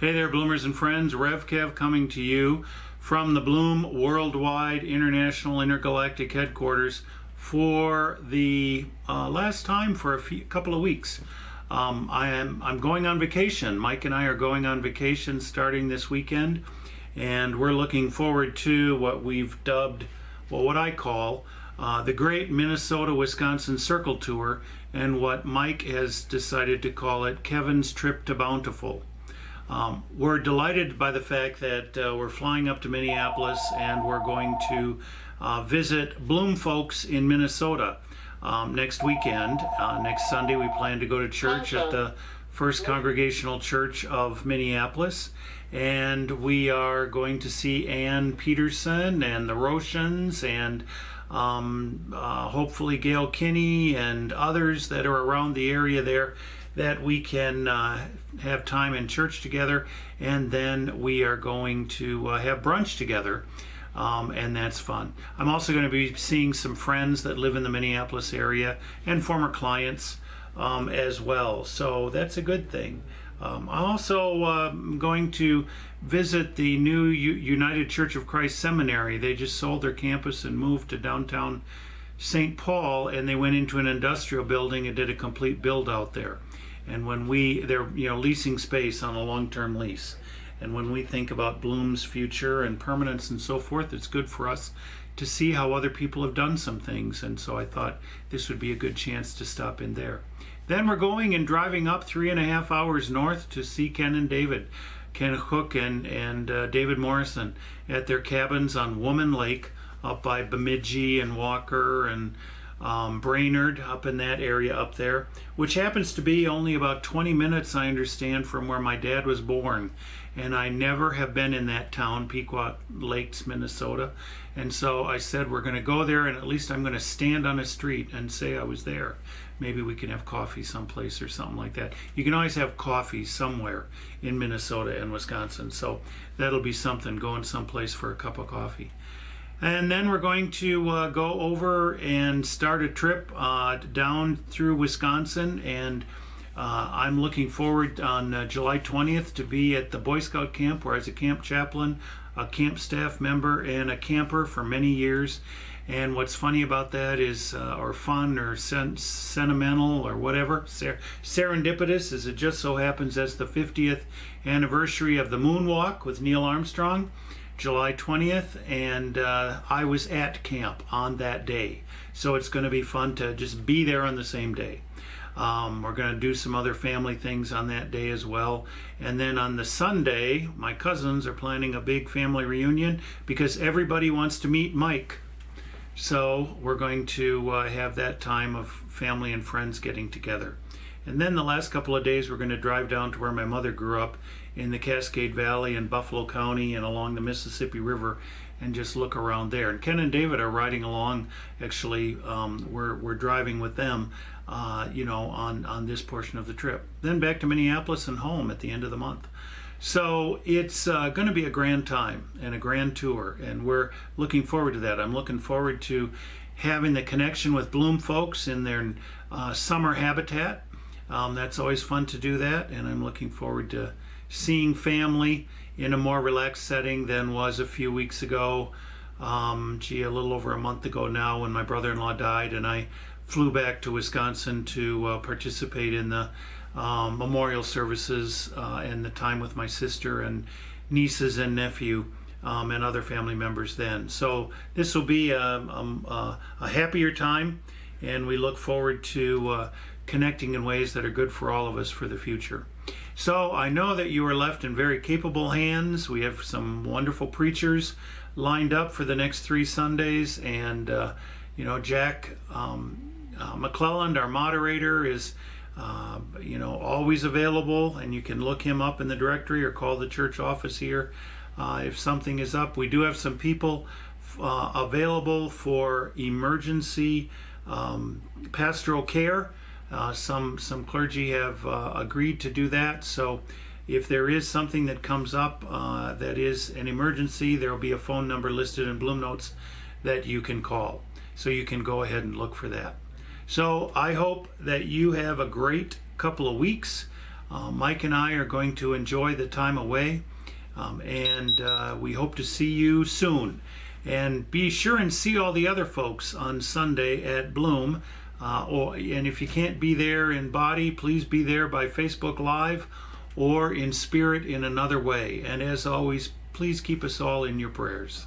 Hey there, Bloomers and friends. Rev Kev coming to you from the Bloom Worldwide International Intergalactic Headquarters for the last time for a couple of weeks. I'm going on vacation. Mike and I are going on vacation starting this weekend, and we're looking forward to what we've dubbed, well, what I call the Great Minnesota-Wisconsin Circle Tour, and what Mike has decided to call it Kevin's Trip to Bountiful. We're delighted by the fact that we're flying up to Minneapolis and we're going to visit Bloom folks in Minnesota next weekend. Next Sunday we plan to go to church at the First Congregational Church of Minneapolis, and we are going to see Ann Peterson and the Roshans and hopefully Gail Kinney and others that are around the area there, that we can have time in church together, and then we are going to have brunch together, and that's fun. I'm also going to be seeing some friends that live in the Minneapolis area and former clients as well, so that's a good thing. I'm also going to visit the new United Church of Christ Seminary. They just sold their campus and moved to downtown St. Paul, and they went into an industrial building and did a complete build out there. And when they're leasing space on a long-term lease. And when we think about Bloom's future and permanence and so forth, it's good for us to see how other people have done some things. And so I thought this would be a good chance to stop in there. Then we're going and driving up 3.5 hours north to see Ken and David, Ken Cook and David Morrison at their cabins on Woman Lake up by Bemidji and Walker and Brainerd, up in that area up there, which happens to be only about 20 minutes, I understand, from where my dad was born. And I never have been in that town, Pequot Lakes, Minnesota. And so I said, we're going to go there, and at least I'm going to stand on a street and say I was there. Maybe we can have coffee someplace or something like that. You can always have coffee somewhere in Minnesota and Wisconsin. So that'll be something, going someplace for a cup of coffee. And then we're going to go over and start a trip down through Wisconsin, and I'm looking forward on July 20th to be at the Boy Scout camp, where I was a camp chaplain, a camp staff member, and a camper for many years. And what's funny about that is, or fun or sentimental or whatever, serendipitous, is it just so happens that's the 50th anniversary of the moonwalk with Neil Armstrong, July 20th, and I was at camp on that day. So it's going to be fun to just be there on the same day. We're going to do some other family things on that day as well. And then on the Sunday, my cousins are planning a big family reunion because everybody wants to meet Mike. So we're going to have that time of family and friends getting together. And then the last couple of days we're going to drive down to where my mother grew up in the Cascade Valley in Buffalo County and along the Mississippi River, and just look around there. And Ken and David are riding along. Actually, we're driving with them, on this portion of the trip. Then back to Minneapolis and home at the end of the month. So it's going to be a grand time and a grand tour, and we're looking forward to that. I'm looking forward to having the connection with Bloom folks in their summer habitat. That's always fun to do that, and I'm looking forward to seeing family in a more relaxed setting than was a few weeks ago. A little over a month ago now, when my brother-in-law died, and I flew back to Wisconsin to participate in the memorial services and the time with my sister and nieces and nephew and other family members then. So this will be a happier time, and we look forward to connecting in ways that are good for all of us for the future. So I know that you are left in very capable hands. We have some wonderful preachers lined up for the next 3 Sundays, and Jack McClelland, our moderator, is always available, and you can look him up in the directory or call the church office here if something is up. We do have some people available for emergency pastoral care. Some clergy have agreed to do that. So if there is something that comes up that is an emergency, there will be a phone number listed in Bloom Notes that you can call. So you can go ahead and look for that. So I hope that you have a great couple of weeks. Mike and I are going to enjoy the time away, and we hope to see you soon. And be sure and see all the other folks on Sunday at Bloom. And if you can't be there in body, please be there by Facebook Live or in spirit in another way. And as always, please keep us all in your prayers.